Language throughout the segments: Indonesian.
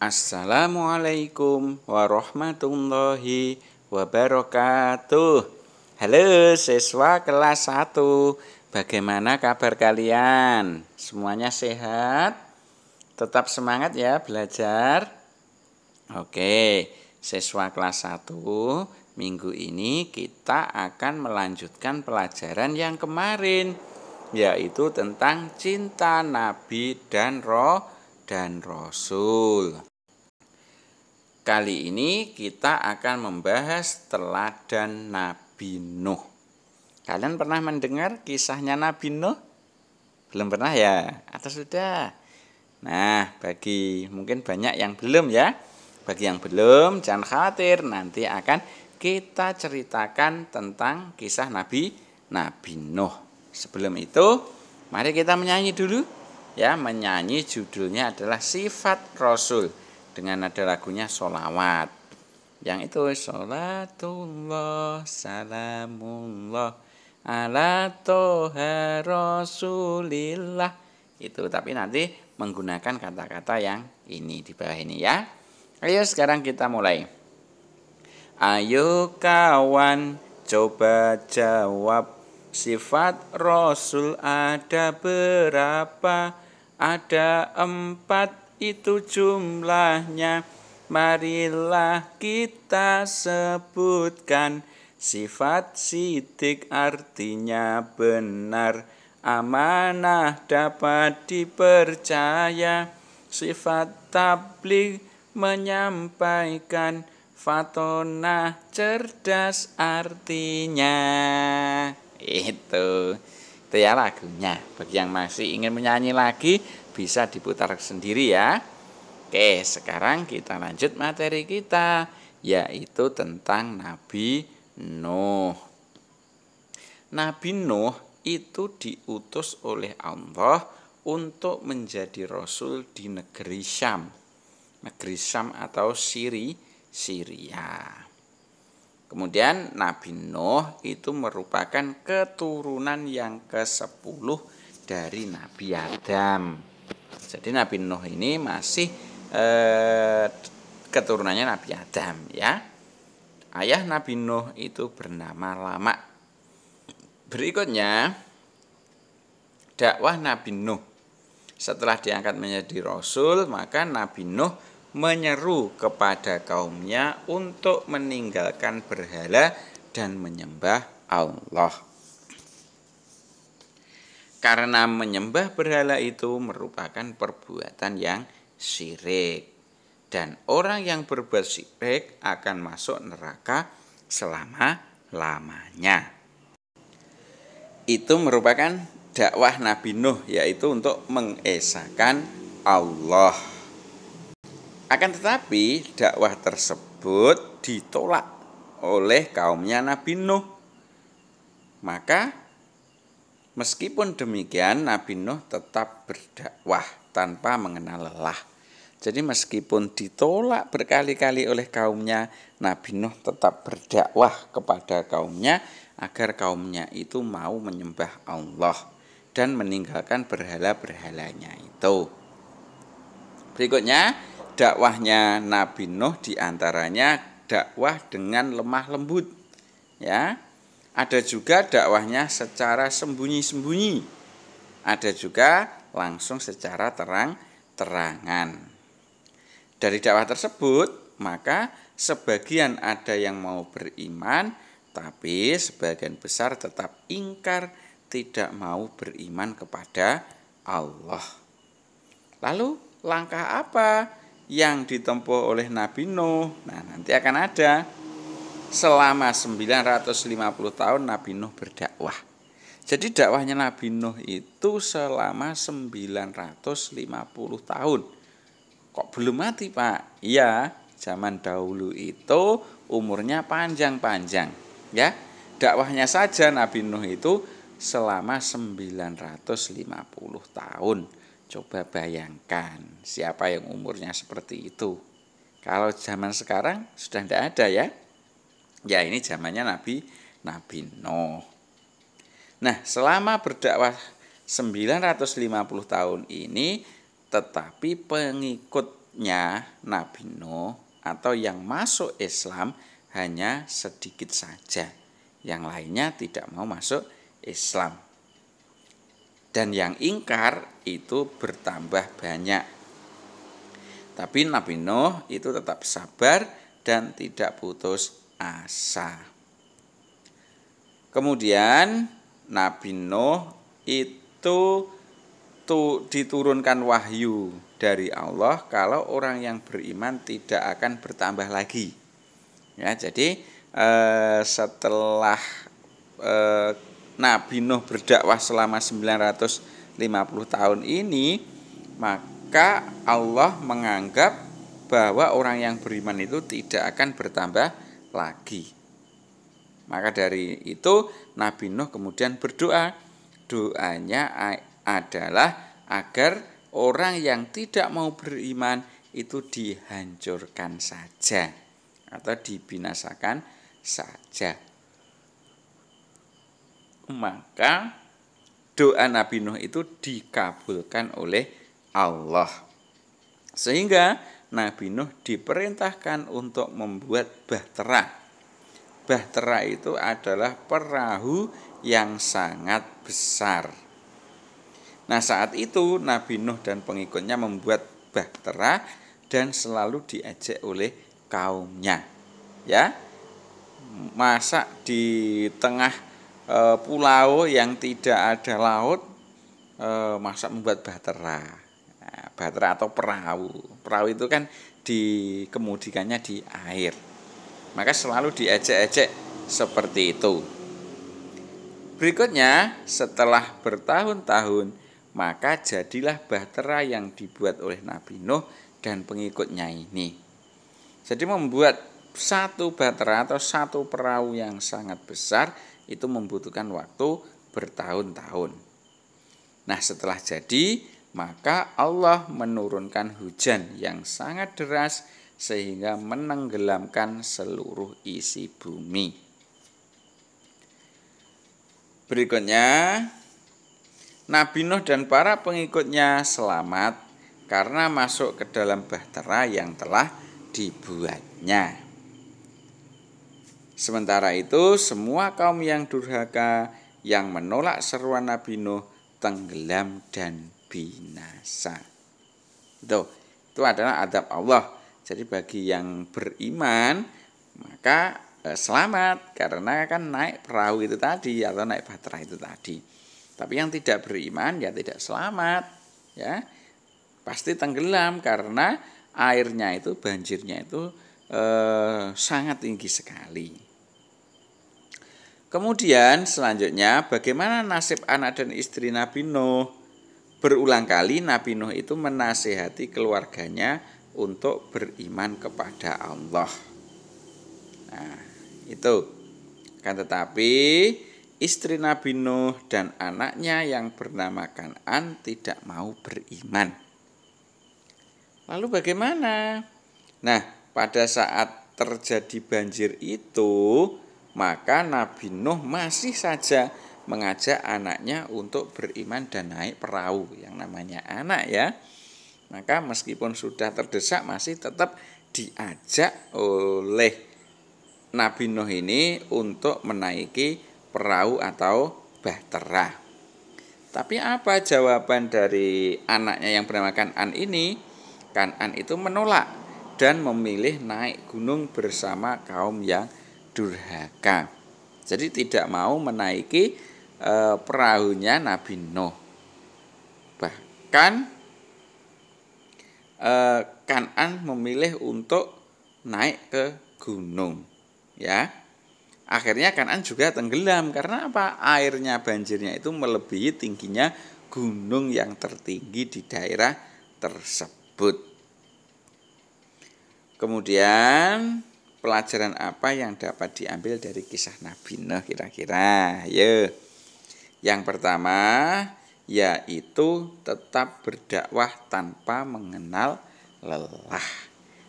Assalamualaikum warahmatullahi wabarakatuh. Halo siswa kelas 1. Bagaimana kabar kalian? Semuanya sehat? Tetap semangat ya belajar? Oke, siswa kelas 1, minggu ini kita akan melanjutkan pelajaran yang kemarin, yaitu tentang cinta Nabi dan Rasul. Kali ini kita akan membahas teladan Nabi Nuh. Kalian pernah mendengar kisahnya Nabi Nuh? Belum pernah ya? Atau sudah? Nah, mungkin banyak yang belum ya. Bagi yang belum, jangan khawatir, nanti akan kita ceritakan tentang kisah Nabi Nuh. Sebelum itu, mari kita menyanyi dulu. Ya, menyanyi judulnya adalah Sifat Rasul dengan nada lagunya sholawat. Yang itu sholatullah salamullah ala toha rasulillah. Itu tapi nanti menggunakan kata-kata yang ini di bawah ini ya. Ayo sekarang kita mulai. Ayo kawan, coba jawab. Sifat Rasul ada berapa? Ada 4 itu jumlahnya. Marilah kita sebutkan. Sifat sidik artinya benar. Amanah dapat dipercaya. Sifat tabligh menyampaikan. Fatonah cerdas artinya. Itu ya lagunya. Bagi yang masih ingin menyanyi lagi bisa diputar sendiri ya. Oke, sekarang kita lanjut materi kita, yaitu tentang Nabi Nuh. Nabi Nuh itu diutus oleh Allah untuk menjadi rasul di negeri Syam. Negeri Syam atau Syria. Kemudian Nabi Nuh itu merupakan keturunan yang ke-10 dari Nabi Adam. Jadi Nabi Nuh ini masih keturunannya Nabi Adam ya. Ayah Nabi Nuh itu bernama Lamak. Berikutnya dakwah Nabi Nuh. Setelah diangkat menjadi rasul, maka Nabi Nuh menyeru kepada kaumnya untuk meninggalkan berhala dan menyembah Allah. Karena menyembah berhala itu merupakan perbuatan yang syirik. Dan orang yang berbuat syirik akan masuk neraka selama-lamanya. Itu merupakan dakwah Nabi Nuh, yaitu untuk mengesahkan Allah. Akan tetapi dakwah tersebut ditolak oleh kaumnya Nabi Nuh. Maka meskipun demikian Nabi Nuh tetap berdakwah tanpa mengenal lelah. Jadi meskipun ditolak berkali-kali oleh kaumnya, Nabi Nuh tetap berdakwah kepada kaumnya agar kaumnya itu mau menyembah Allah dan meninggalkan berhala-berhalanya itu. Berikutnya dakwahnya Nabi Nuh diantaranya dakwah dengan lemah lembut, ya. Ada juga dakwahnya secara sembunyi-sembunyi. Ada juga langsung secara terang-terangan. Dari dakwah tersebut, maka sebagian ada yang mau beriman, tapi sebagian besar tetap ingkar, tidak mau beriman kepada Allah. Lalu langkah apa yang ditempuh oleh Nabi Nuh? Nah, nanti akan ada. Selama 950 tahun Nabi Nuh berdakwah. Jadi dakwahnya Nabi Nuh itu selama 950 tahun. Kok belum mati, Pak? Iya, zaman dahulu itu umurnya panjang-panjang, ya. Dakwahnya saja Nabi Nuh itu selama 950 tahun. Coba bayangkan siapa yang umurnya seperti itu. Kalau zaman sekarang sudah tidak ada ya. Ya ini zamannya Nabi Nuh. Nah, selama berdakwah 950 tahun ini, tetapi pengikut pengikutnya Nabi Nuh atau yang masuk Islam hanya sedikit saja. Yang lainnya tidak mau masuk Islam. Dan yang ingkar itu bertambah banyak. Tapi Nabi Nuh itu tetap sabar dan tidak putus asa. Kemudian Nabi Nuh itu diturunkan wahyu dari Allah kalau orang yang beriman tidak akan bertambah lagi. Ya, jadi setelah Nabi Nuh berdakwah selama 950 tahun ini, maka Allah menganggap bahwa orang yang beriman itu tidak akan bertambah lagi. Maka dari itu Nabi Nuh kemudian berdoa. Doanya adalah agar orang yang tidak mau beriman itu dihancurkan saja atau dibinasakan saja. Maka doa Nabi Nuh itu dikabulkan oleh Allah. Sehingga Nabi Nuh diperintahkan untuk membuat bahtera. Bahtera itu adalah perahu yang sangat besar. Nah, saat itu Nabi Nuh dan pengikutnya membuat bahtera dan selalu diajak oleh kaumnya. Ya. Masa di tengah pulau yang tidak ada laut, masa membuat bahtera. Nah, bahtera atau perahu. Perahu itu kan dikemudikannya di air. Maka selalu diajak-ajak seperti itu. Berikutnya, setelah bertahun-tahun, maka jadilah bahtera yang dibuat oleh Nabi Nuh dan pengikutnya ini. Jadi membuat satu bahtera atau satu perahu yang sangat besar itu membutuhkan waktu bertahun-tahun. Nah, setelah jadi, maka Allah menurunkan hujan yang sangat deras sehingga menenggelamkan seluruh isi bumi. Berikutnya, Nabi Nuh dan para pengikutnya selamat karena masuk ke dalam bahtera yang telah dibuatnya. Sementara itu, semua kaum yang durhaka yang menolak seruan Nabi Nuh tenggelam dan binasa. Itu adalah adab Allah. Jadi bagi yang beriman maka selamat karena kan naik perahu itu tadi atau naik bahtera itu tadi. Tapi yang tidak beriman ya tidak selamat, ya pasti tenggelam karena airnya itu, banjirnya itu sangat tinggi sekali. Kemudian selanjutnya bagaimana nasib anak dan istri Nabi Nuh? Berulang kali Nabi Nuh itu menasihati keluarganya untuk beriman kepada Allah. Nah, itu. Kan tetapi istri Nabi Nuh dan anaknya yang bernama Kan'an tidak mau beriman. Lalu bagaimana? Nah, pada saat terjadi banjir itu, maka Nabi Nuh masih saja mengajak anaknya untuk beriman dan naik perahu. Yang namanya anak ya. Maka meskipun sudah terdesak masih tetap diajak oleh Nabi Nuh ini untuk menaiki perahu atau bahtera. Tapi apa jawaban dari anaknya yang bernama Kan'an ini? Kan'an itu menolak dan memilih naik gunung bersama kaum yang durhaka. Jadi tidak mau menaiki perahunya Nabi Nuh. Bahkan Kan'an memilih untuk naik ke gunung. Ya. Akhirnya Kan'an juga tenggelam karena apa? Airnya, banjirnya itu melebihi tingginya gunung yang tertinggi di daerah tersebut. Kemudian pelajaran apa yang dapat diambil dari kisah Nabi Nuh kira-kira? Yang pertama yaitu tetap berdakwah tanpa mengenal lelah.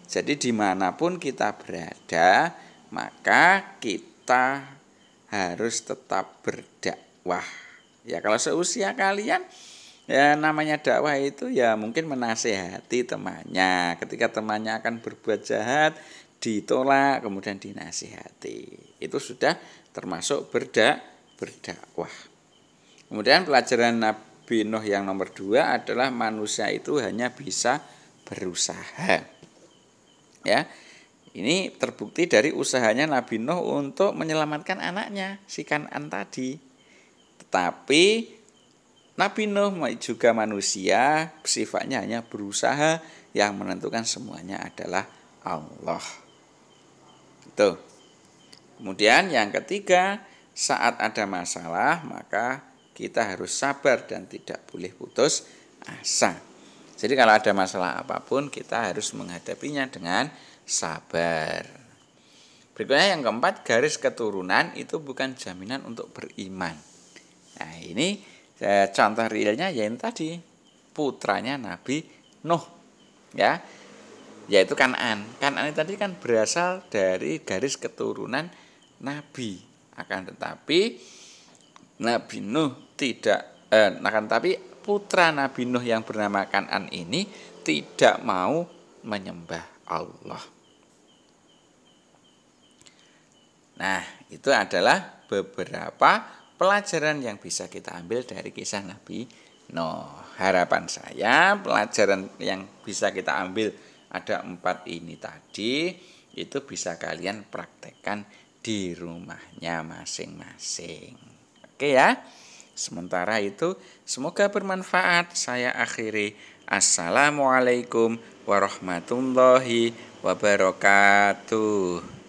Jadi dimanapun kita berada, maka kita harus tetap berdakwah. Ya kalau seusia kalian Ya namanya dakwah itu ya mungkin menasehati temannya. Ketika temannya akan berbuat jahat, ditolak kemudian dinasihati. Itu sudah termasuk berdakwah. Kemudian pelajaran Nabi Nuh yang nomor 2 adalah manusia itu hanya bisa berusaha. Ya. Ini terbukti dari usahanya Nabi Nuh untuk menyelamatkan anaknya, si Kan'an tadi. Tetapi Nabi Nuh juga manusia, sifatnya hanya berusaha, yang menentukan semuanya adalah Allah. Itu. Kemudian yang ketiga, saat ada masalah maka kita harus sabar dan tidak boleh putus asa. Jadi kalau ada masalah apapun kita harus menghadapinya dengan sabar. Berikutnya yang keempat, garis keturunan itu bukan jaminan untuk beriman. Nah ini contoh realnya yang tadi, putranya Nabi Nuh, ya, yaitu Kan'an. Kan'an tadi kan berasal dari garis keturunan Nabi. Akan tetapi Nabi Nuh putra Nabi Nuh yang bernama Kan'an ini tidak mau menyembah Allah. Nah, itu adalah beberapa pelajaran yang bisa kita ambil dari kisah Nabi Nuh. Harapan saya pelajaran yang bisa kita ambil ada 4 ini tadi, itu bisa kalian praktekkan di rumahnya masing-masing. Oke ya. Sementara itu semoga bermanfaat. Saya akhiri. Assalamualaikum warahmatullahi wabarakatuh.